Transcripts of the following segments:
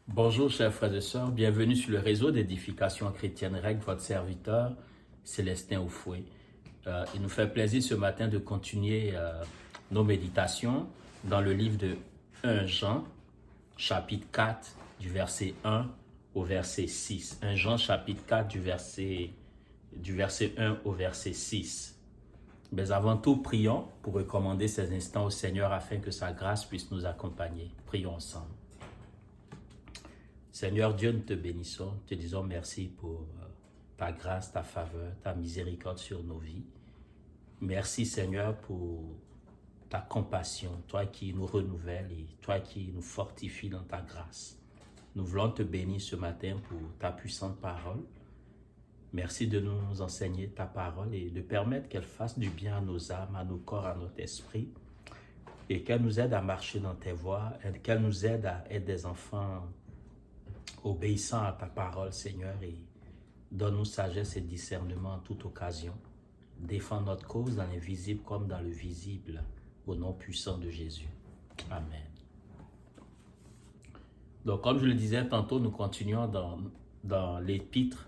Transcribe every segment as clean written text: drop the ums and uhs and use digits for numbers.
Bonjour chers frères et sœurs, bienvenue sur le réseau d'édification chrétienne REC, votre serviteur Célestin Oufoué. Il nous fait plaisir ce matin de continuer nos méditations dans le livre de 1 Jean, chapitre 4, du verset 1 au verset 6. 1 Jean, chapitre 4, du verset 1 au verset 6. Mais avant tout, prions pour recommander ces instants au Seigneur afin que sa grâce puisse nous accompagner. Prions ensemble. Seigneur Dieu, nous te bénissons, te disons merci pour ta grâce, ta faveur, ta miséricorde sur nos vies. Merci Seigneur pour ta compassion, toi qui nous renouvelles et toi qui nous fortifies dans ta grâce. Nous voulons te bénir ce matin pour ta puissante parole. Merci de nous enseigner ta parole et de permettre qu'elle fasse du bien à nos âmes, à nos corps, à notre esprit et qu'elle nous aide à marcher dans tes voies, qu'elle nous aide à être des enfants obéissant à ta parole, Seigneur, et donne-nous sagesse et discernement en toute occasion. Défends notre cause dans l'invisible comme dans le visible, au nom puissant de Jésus. Amen. Donc, comme je le disais tantôt, nous continuons dans l'épître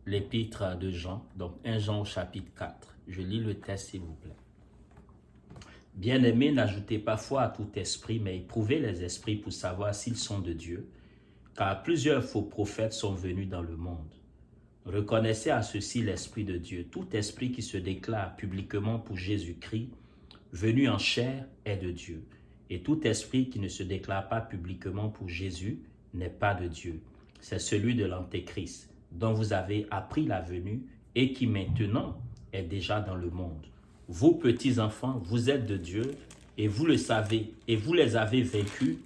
de Jean, donc 1 Jean au chapitre 4. Je lis le texte, s'il vous plaît. Bien-aimés, n'ajoutez pas foi à tout esprit, mais éprouvez les esprits pour savoir s'ils sont de Dieu, car plusieurs faux prophètes sont venus dans le monde. Reconnaissez à ceci l'Esprit de Dieu. Tout esprit qui se déclare publiquement pour Jésus-Christ, venu en chair, est de Dieu. Et tout esprit qui ne se déclare pas publiquement pour Jésus n'est pas de Dieu. C'est celui de l'Antéchrist, dont vous avez appris la venue et qui maintenant est déjà dans le monde. Vous, petits enfants, vous êtes de Dieu et vous le savez, et vous les avez vaincus,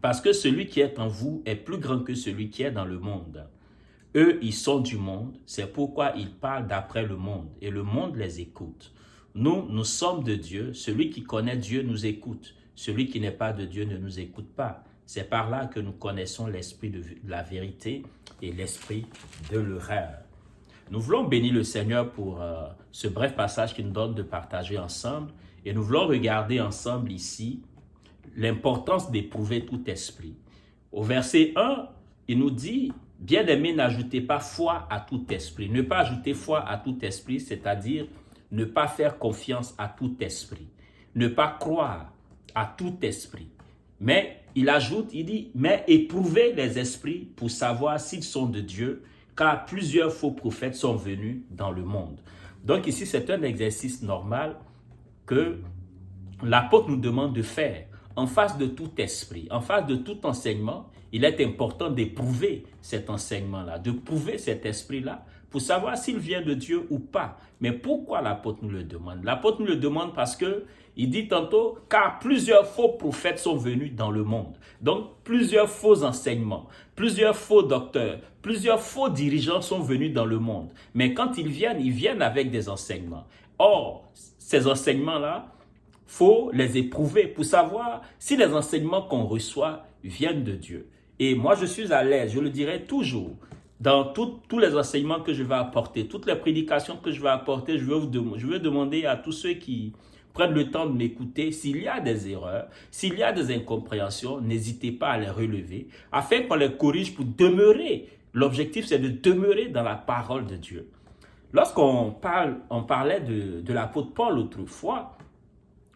parce que celui qui est en vous est plus grand que celui qui est dans le monde. Eux, ils sont du monde, c'est pourquoi ils parlent d'après le monde, et le monde les écoute. Nous, nous sommes de Dieu, celui qui connaît Dieu nous écoute, celui qui n'est pas de Dieu ne nous écoute pas. C'est par là que nous connaissons l'esprit de la vérité et l'esprit de l'erreur. Nous voulons bénir le Seigneur pour ce bref passage qu'il nous donne de partager ensemble, et nous voulons regarder ensemble ici l'importance d'éprouver tout esprit. Au verset 1, il nous dit, « Bien-aimés, n'ajoutez pas foi à tout esprit. » Ne pas ajouter foi à tout esprit, c'est-à-dire ne pas faire confiance à tout esprit. Ne pas croire à tout esprit. Mais il ajoute, il dit, « Mais éprouvez les esprits pour savoir s'ils sont de Dieu, car plusieurs faux prophètes sont venus dans le monde. » Donc ici, c'est un exercice normal que l'apôtre nous demande de faire. En face de tout esprit, en face de tout enseignement, il est important d'éprouver cet enseignement-là, de prouver cet esprit-là pour savoir s'il vient de Dieu ou pas. Mais pourquoi l'apôtre nous le demande? L'apôtre nous le demande parce que il dit tantôt, car plusieurs faux prophètes sont venus dans le monde. Donc, plusieurs faux enseignements, plusieurs faux docteurs, plusieurs faux dirigeants sont venus dans le monde. Mais quand ils viennent avec des enseignements. Or, ces enseignements-là, faut les éprouver pour savoir si les enseignements qu'on reçoit viennent de Dieu. Et moi, je suis à l'aise, je le dirai toujours, dans tous les enseignements que je vais apporter, toutes les prédications que je vais apporter, je vais demander à tous ceux qui prennent le temps de m'écouter, s'il y a des erreurs, s'il y a des incompréhensions, n'hésitez pas à les relever, afin qu'on les corrige pour demeurer. L'objectif, c'est de demeurer dans la parole de Dieu. Lorsqu'on parlait de l'apôtre Paul autrefois,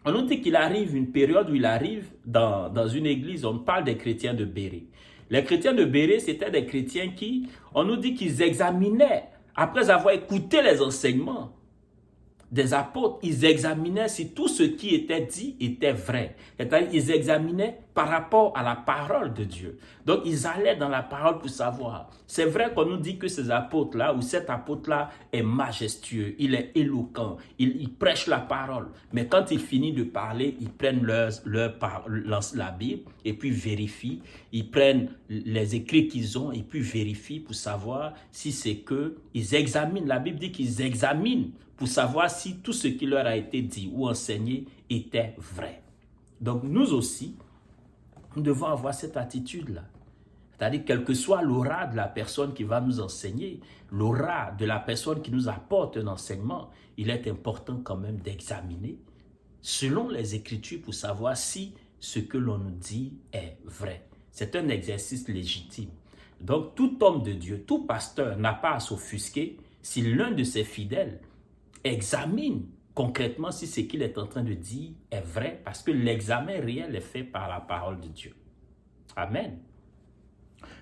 on nous dit qu'il arrive une période où il arrive dans une église, on parle des chrétiens de Bérée. Les chrétiens de Bérée, c'était des chrétiens qui, on nous dit qu'ils examinaient, après avoir écouté les enseignements des apôtres, ils examinaient si tout ce qui était dit était vrai. C'est-à-dire, ils examinaient par rapport à la parole de Dieu. Donc, ils allaient dans la parole pour savoir. C'est vrai qu'on nous dit que ces apôtres-là, ou cet apôtre-là est majestueux, il est éloquent, il prêche la parole. Mais quand il finit de parler, ils prennent la Bible et puis vérifient. Ils prennent les écrits qu'ils ont et puis vérifient pour savoir si c'est que ils examinent. La Bible dit qu'ils examinent pour savoir si tout ce qui leur a été dit ou enseigné était vrai. Donc nous aussi, nous devons avoir cette attitude-là. C'est-à-dire, quel que soit l'aura de la personne qui va nous enseigner, l'aura de la personne qui nous apporte un enseignement, il est important quand même d'examiner selon les Écritures pour savoir si ce que l'on nous dit est vrai. C'est un exercice légitime. Donc, tout homme de Dieu, tout pasteur n'a pas à s'offusquer si l'un de ses fidèles examine concrètement si ce qu'il est en train de dire est vrai, parce que l'examen réel est fait par la parole de Dieu. Amen.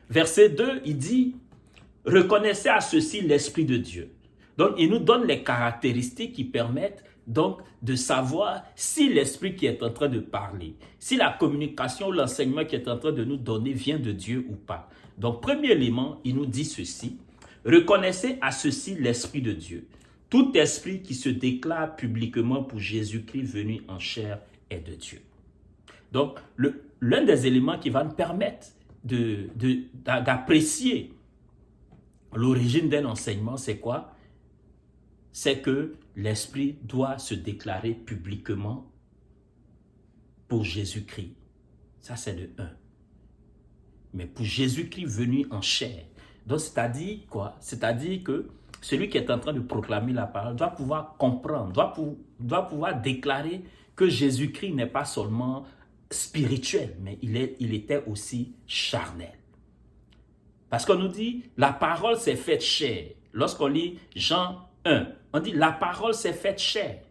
Verset 2, il dit, « Reconnaissez à ceci l'Esprit de Dieu. » Donc, il nous donne les caractéristiques qui permettent donc de savoir si l'Esprit qui est en train de parler, si la communication ou l'enseignement qui est en train de nous donner vient de Dieu ou pas. Donc, premier élément, il nous dit ceci, « Reconnaissez à ceci l'Esprit de Dieu. Tout esprit qui se déclare publiquement pour Jésus-Christ venu en chair est de Dieu. » Donc, l'un des éléments qui va nous permettre d'apprécier l'origine d'un enseignement, c'est quoi? C'est que l'esprit doit se déclarer publiquement pour Jésus-Christ. Ça, c'est de 1. Mais pour Jésus-Christ venu en chair. Donc, c'est-à-dire quoi? C'est-à-dire que celui qui est en train de proclamer la parole doit pouvoir comprendre, doit pouvoir déclarer que Jésus-Christ n'est pas seulement spirituel, mais il était aussi charnel. Parce qu'on nous dit, la parole s'est faite chair. Lorsqu'on lit Jean 1, on dit, la parole s'est faite chair.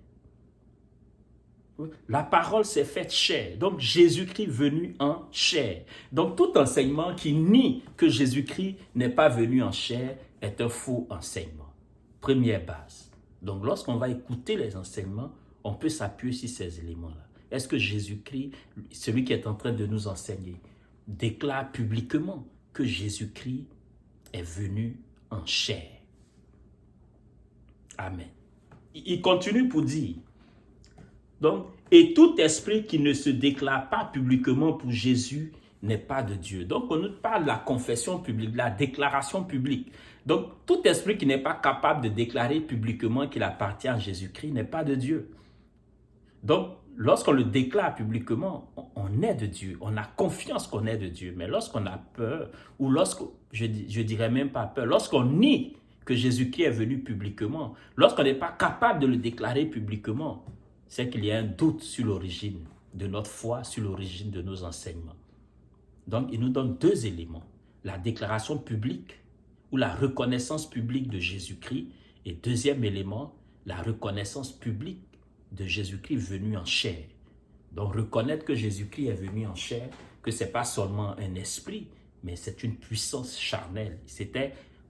La parole s'est faite chair. Donc, Jésus-Christ venu en chair. Donc, tout enseignement qui nie que Jésus-Christ n'est pas venu en chair est un faux enseignement. Première base. Donc, lorsqu'on va écouter les enseignements, on peut s'appuyer sur ces éléments-là. Est-ce que Jésus-Christ, celui qui est en train de nous enseigner, déclare publiquement que Jésus-Christ est venu en chair? Amen. Il continue pour dire, donc, et tout esprit qui ne se déclare pas publiquement pour Jésus n'est pas de Dieu. Donc, on nous parle de la confession publique, de la déclaration publique. Donc, tout esprit qui n'est pas capable de déclarer publiquement qu'il appartient à Jésus-Christ n'est pas de Dieu. Donc, lorsqu'on le déclare publiquement, on est de Dieu. On a confiance qu'on est de Dieu. Mais lorsqu'on a peur, ou je dirais même pas peur, lorsqu'on nie que Jésus-Christ est venu publiquement, lorsqu'on n'est pas capable de le déclarer publiquement, c'est qu'il y a un doute sur l'origine de notre foi, sur l'origine de nos enseignements. Donc, il nous donne 2 éléments. La déclaration publique ou la reconnaissance publique de Jésus-Christ. Et deuxième élément, la reconnaissance publique de Jésus-Christ venu en chair. Donc, reconnaître que Jésus-Christ est venu en chair, que ce n'est pas seulement un esprit, mais c'est une puissance charnelle.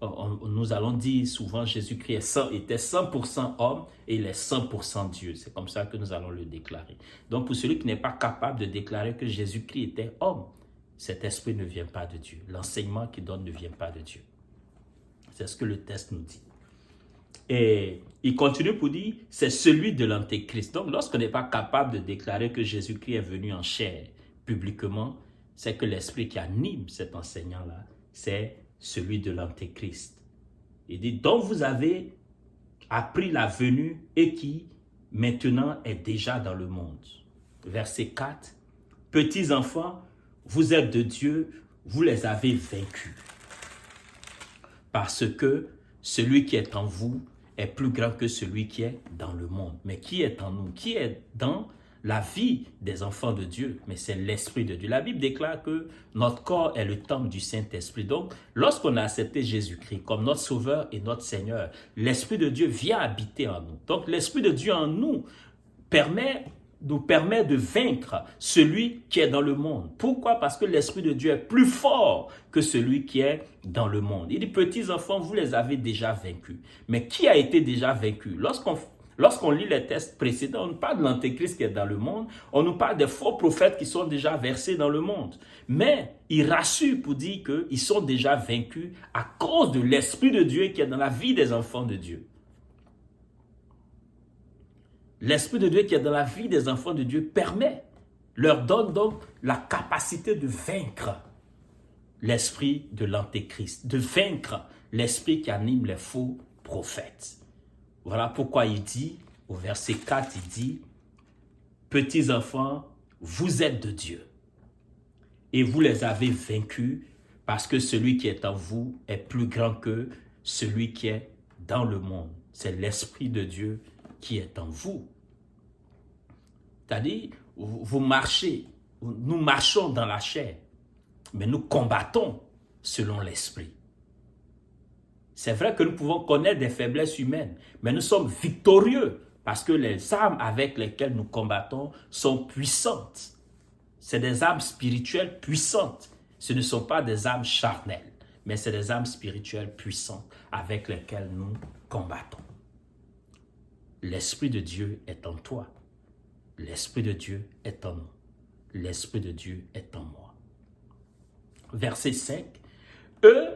Nous allons dire souvent Jésus-Christ était 100% homme et il est 100% Dieu. C'est comme ça que nous allons le déclarer. Donc, pour celui qui n'est pas capable de déclarer que Jésus-Christ était homme, cet esprit ne vient pas de Dieu. L'enseignement qu'il donne ne vient pas de Dieu. C'est ce que le texte nous dit. Et il continue pour dire, c'est celui de l'Antéchrist. Donc, lorsqu'on n'est pas capable de déclarer que Jésus-Christ est venu en chair publiquement, c'est que l'esprit qui anime cet enseignant-là, c'est celui de l'Antéchrist. Il dit, dont vous avez appris la venue et qui maintenant est déjà dans le monde. Verset 4, petits enfants, vous êtes de Dieu, vous les avez vaincus. Parce que celui qui est en vous est plus grand que celui qui est dans le monde. Mais qui est en nous? Qui est dans la vie des enfants de Dieu? Mais c'est l'Esprit de Dieu. La Bible déclare que notre corps est le temple du Saint-Esprit. Donc, lorsqu'on a accepté Jésus-Christ comme notre Sauveur et notre Seigneur, l'Esprit de Dieu vient habiter en nous. Donc, l'Esprit de Dieu en nous nous permet de vaincre celui qui est dans le monde. Pourquoi? Parce que l'Esprit de Dieu est plus fort que celui qui est dans le monde. Il dit, petits enfants, vous les avez déjà vaincus. Mais qui a été déjà vaincu? Lorsqu'on lit les textes précédents, on nous parle de l'Antéchrist qui est dans le monde, on nous parle des faux prophètes qui sont déjà versés dans le monde. Mais il rassure pour dire qu'ils sont déjà vaincus à cause de l'Esprit de Dieu qui est dans la vie des enfants de Dieu. L'Esprit de Dieu qui est dans la vie des enfants de Dieu leur donne donc la capacité de vaincre l'esprit de l'Antéchrist, de vaincre l'esprit qui anime les faux prophètes. Voilà pourquoi il dit, au verset 4, il dit, « Petits enfants, vous êtes de Dieu, et vous les avez vaincus, parce que celui qui est en vous est plus grand que celui qui est dans le monde. » C'est l'Esprit de Dieu qui est en vous. C'est-à-dire, vous marchez, nous marchons dans la chair. mais nous combattons selon l'esprit. C'est vrai que nous pouvons connaître des faiblesses humaines, mais nous sommes victorieux parce que les armes avec lesquelles nous combattons sont puissantes. C'est des armes spirituelles puissantes. Ce ne sont pas des armes charnelles, mais c'est des armes spirituelles puissantes avec lesquelles nous combattons. L'Esprit de Dieu est en toi. L'Esprit de Dieu est en nous. L'Esprit de Dieu est en moi. Verset 5. Eux,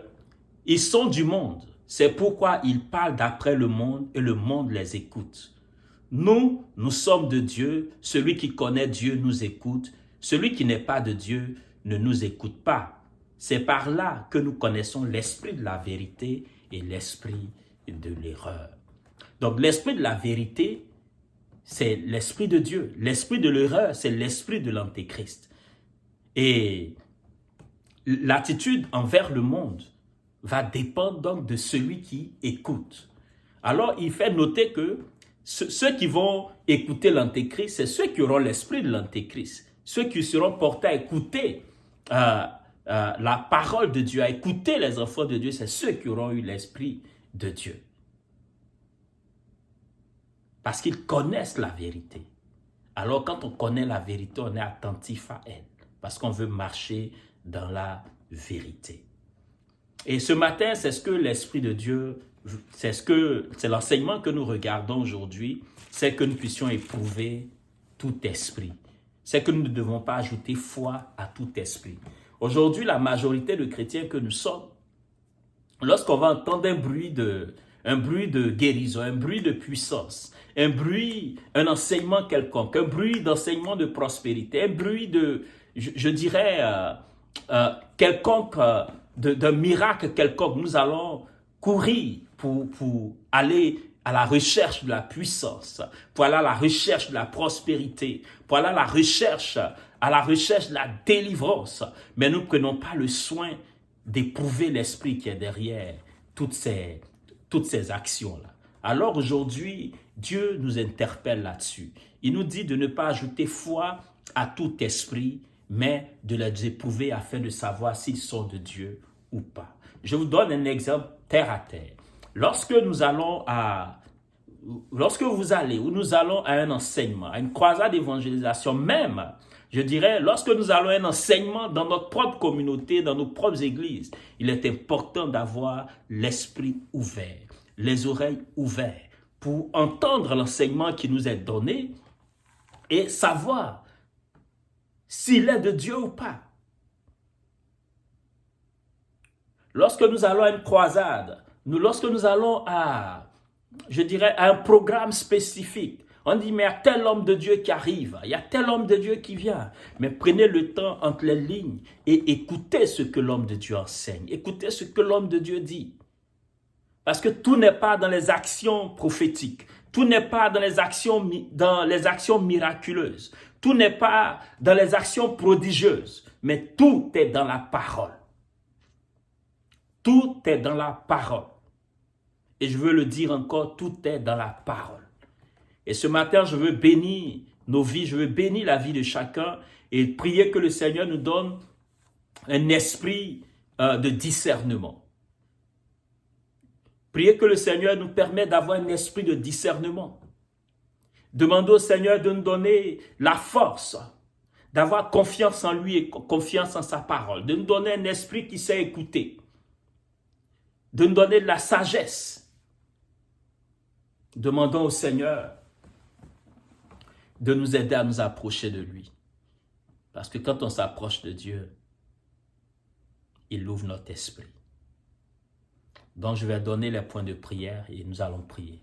ils sont du monde. C'est pourquoi ils parlent d'après le monde et le monde les écoute. Nous, nous sommes de Dieu. Celui qui connaît Dieu nous écoute. Celui qui n'est pas de Dieu ne nous écoute pas. C'est par là que nous connaissons l'esprit de la vérité et l'esprit de l'erreur. Donc l'esprit de la vérité, c'est l'esprit de Dieu. L'esprit de l'erreur, c'est l'esprit de l'antéchrist. Et l'attitude envers le monde va dépendre donc de celui qui écoute. Alors il fait noter que ceux qui vont écouter l'antéchrist, c'est ceux qui auront l'esprit de l'antéchrist. Ceux qui seront portés à écouter la parole de Dieu, à écouter les enfants de Dieu, c'est ceux qui auront eu l'esprit de Dieu. Parce qu'ils connaissent la vérité. Alors quand on connaît la vérité, on est attentif à elle. Parce qu'on veut marcher dans la vérité. Et ce matin, c'est ce que l'Esprit de Dieu, c'est l'enseignement que nous regardons aujourd'hui, c'est que nous puissions éprouver tout esprit. C'est que nous ne devons pas ajouter foi à tout esprit. Aujourd'hui, la majorité de chrétiens que nous sommes, lorsqu'on va entendre un bruit de guérison, un bruit de puissance, un enseignement quelconque, un bruit d'enseignement de prospérité, un bruit de, je dirais, quelconque, d'un miracle quelconque, nous allons courir pour aller à la recherche de la puissance, pour aller à la recherche de la prospérité, pour aller à la recherche de la délivrance. Mais nous ne prenons pas le soin d'éprouver l'esprit qui est derrière toutes ces actions-là. Alors aujourd'hui, Dieu nous interpelle là-dessus. Il nous dit de ne pas ajouter foi à tout esprit, mais de les éprouver afin de savoir s'ils sont de Dieu ou pas. Je vous donne un exemple terre à terre. Lorsque vous allez ou nous allons à un enseignement, à une croisade d'évangélisation, même, je dirais, lorsque nous allons à un enseignement dans notre propre communauté, dans nos propres églises, il est important d'avoir l'esprit ouvert, les oreilles ouvertes pour entendre l'enseignement qui nous est donné et savoir s'il est de Dieu ou pas. Lorsque nous allons à une croisade, lorsque nous allons à un programme spécifique, on dit, mais il y a tel homme de Dieu qui arrive, il y a tel homme de Dieu qui vient. Mais prenez le temps entre les lignes et écoutez ce que l'homme de Dieu enseigne. Écoutez ce que l'homme de Dieu dit. Parce que tout n'est pas dans les actions prophétiques. Tout n'est pas dans les actions miraculeuses. Tout n'est pas dans les actions prodigieuses. Mais tout est dans la parole. Tout est dans la parole. Et je veux le dire encore, tout est dans la parole. Et ce matin, je veux bénir nos vies, je veux bénir la vie de chacun et prier que le Seigneur nous donne un esprit de discernement. Priez que le Seigneur nous permette d'avoir un esprit de discernement. Demandez au Seigneur de nous donner la force, d'avoir confiance en lui et confiance en sa parole, de nous donner un esprit qui sait écouter, de nous donner de la sagesse. Demandons au Seigneur de nous aider à nous approcher de lui. Parce que quand on s'approche de Dieu, il ouvre notre esprit. Donc je vais donner les points de prière et nous allons prier.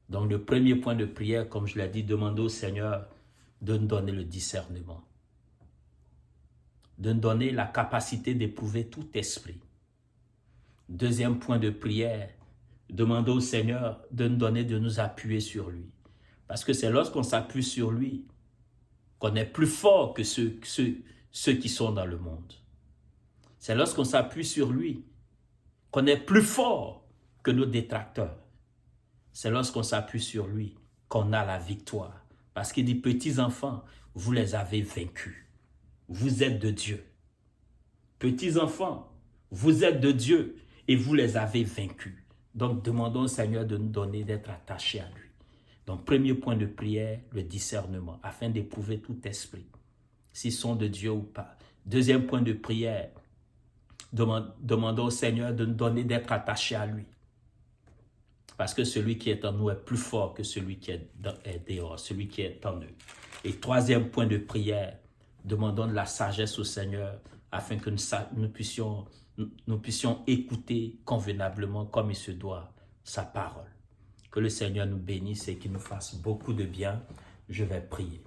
Donc le premier point de prière, comme je l'ai dit, demandez au Seigneur de nous donner le discernement. De nous donner la capacité d'éprouver tout esprit. Deuxième point de prière, demandez au Seigneur de nous donner de nous appuyer sur lui. Parce que c'est lorsqu'on s'appuie sur lui qu'on est plus fort que ceux qui sont dans le monde. C'est lorsqu'on s'appuie sur lui qu'on est plus fort que nos détracteurs. C'est lorsqu'on s'appuie sur lui qu'on a la victoire. Parce qu'il dit, petits enfants, vous les avez vaincus. Vous êtes de Dieu. petits-enfants, vous êtes de Dieu et vous les avez vaincus. Donc, demandons au Seigneur de nous donner d'être attachés à lui. Donc, premier point de prière, le discernement, afin d'éprouver tout esprit, s'ils sont de Dieu ou pas. Deuxième point de prière, demandons au Seigneur de nous donner d'être attachés à lui. Parce que celui qui est en nous est plus fort que celui qui est dehors, celui qui est en eux. Et troisième point de prière, demandons de la sagesse au Seigneur afin que nous puissions écouter convenablement comme il se doit sa parole. Que le Seigneur nous bénisse et qu'il nous fasse beaucoup de bien. Je vais prier.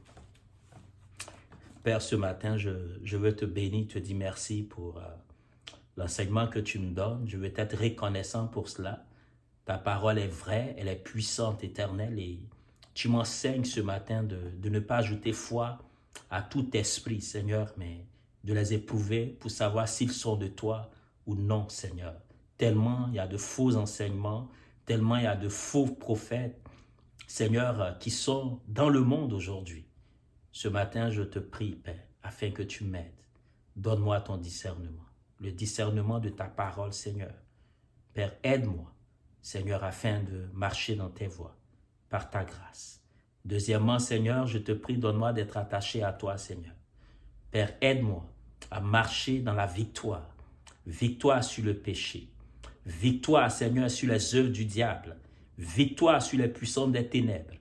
Père, ce matin, je veux te bénir, te dire merci pour l'enseignement que tu nous donnes. Je veux être reconnaissant pour cela. Ta parole est vraie, elle est puissante, éternelle, et tu m'enseignes ce matin de ne pas ajouter foi à tout esprit, Seigneur, mais de les éprouver pour savoir s'ils sont de toi ou non, Seigneur. Tellement il y a de faux enseignements, tellement il y a de faux prophètes, Seigneur, qui sont dans le monde aujourd'hui. Ce matin, je te prie, Père, afin que tu m'aides. Donne-moi ton discernement, le discernement de ta parole, Seigneur. Père, aide-moi, Seigneur, afin de marcher dans tes voies, par ta grâce. Deuxièmement, Seigneur, je te prie, donne-moi d'être attaché à toi, Seigneur. Père, aide-moi à marcher dans la victoire. Victoire sur le péché. Victoire, Seigneur, sur les œuvres du diable. Victoire sur les puissants des ténèbres.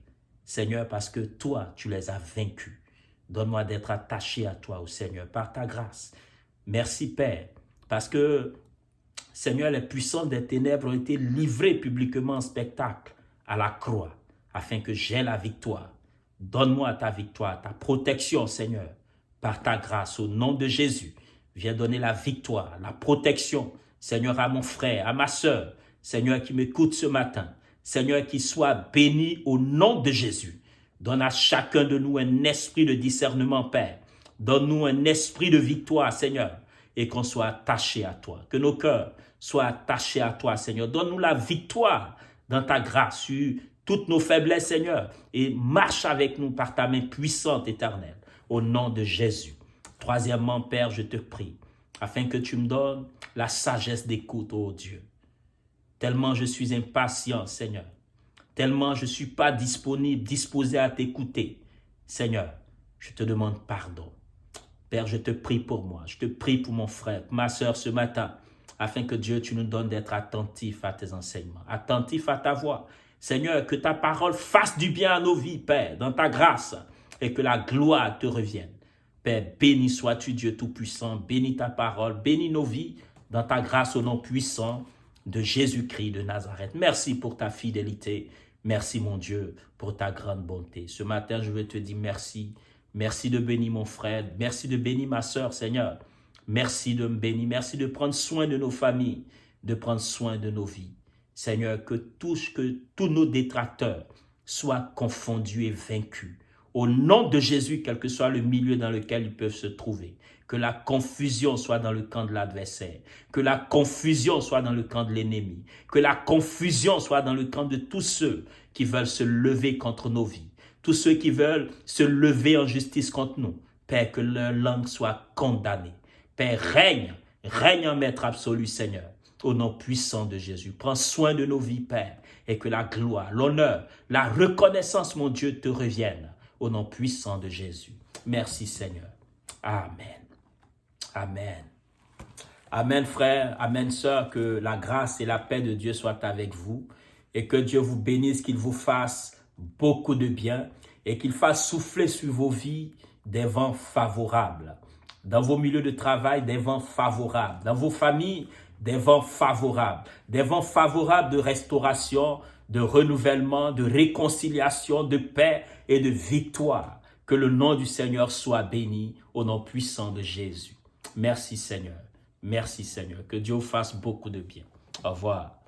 Seigneur, parce que toi, tu les as vaincus. Donne-moi d'être attaché à toi, au Seigneur, par ta grâce. Merci, Père, parce que Seigneur, les puissants des ténèbres ont été livrés publiquement en spectacle à la croix, afin que j'aie la victoire. Donne-moi ta victoire, ta protection, Seigneur, par ta grâce, au nom de Jésus. Viens donner la victoire, la protection, Seigneur, à mon frère, à ma sœur, Seigneur, qui m'écoute ce matin. Seigneur, qu'il soit béni au nom de Jésus. Donne à chacun de nous un esprit de discernement, Père. Donne-nous un esprit de victoire, Seigneur, et qu'on soit attaché à toi, que nos cœurs soient attachés à toi, Seigneur. Donne-nous la victoire dans ta grâce sur toutes nos faiblesses, Seigneur, et marche avec nous par ta main puissante, éternelle, au nom de Jésus. Troisièmement, Père, je te prie, afin que tu me donnes la sagesse d'écoute, ô Dieu. Tellement je suis impatient, Seigneur, tellement je ne suis pas disposé à t'écouter, Seigneur, je te demande pardon. Père, je te prie pour moi, je te prie pour mon frère, pour ma soeur ce matin, afin que Dieu, tu nous donnes d'être attentifs à tes enseignements, attentifs à ta voix. Seigneur, que ta parole fasse du bien à nos vies, Père, dans ta grâce, et que la gloire te revienne. Père, béni sois-tu, Dieu Tout-Puissant, bénis ta parole, bénis nos vies, dans ta grâce au nom puissant de Jésus-Christ de Nazareth. Merci pour ta fidélité, merci mon Dieu pour ta grande bonté. Ce matin, je veux te dire merci. Merci de bénir mon frère, merci de bénir ma soeur, Seigneur. Merci de me bénir, merci de prendre soin de nos familles, de prendre soin de nos vies. Seigneur, que tous nos détracteurs soient confondus et vaincus. Au nom de Jésus, quel que soit le milieu dans lequel ils peuvent se trouver, que la confusion soit dans le camp de l'adversaire, que la confusion soit dans le camp de l'ennemi, que la confusion soit dans le camp de tous ceux qui veulent se lever contre nos vies. Tous ceux qui veulent se lever en justice contre nous, Père, que leur langue soit condamnée. Père, règne en maître absolu, Seigneur, au nom puissant de Jésus. Prends soin de nos vies, Père, et que la gloire, l'honneur, la reconnaissance, mon Dieu, te reviennent, au nom puissant de Jésus. Merci, Seigneur. Amen. Amen. Amen, frère. Amen, sœur. Que la grâce et la paix de Dieu soient avec vous, et que Dieu vous bénisse, qu'il vous fasse beaucoup de bien et qu'il fasse souffler sur vos vies des vents favorables. Dans vos milieux de travail, des vents favorables. Dans vos familles, des vents favorables. Des vents favorables de restauration, de renouvellement, de réconciliation, de paix et de victoire. Que le nom du Seigneur soit béni au nom puissant de Jésus. Merci Seigneur. Merci Seigneur. Que Dieu vous fasse beaucoup de bien. Au revoir.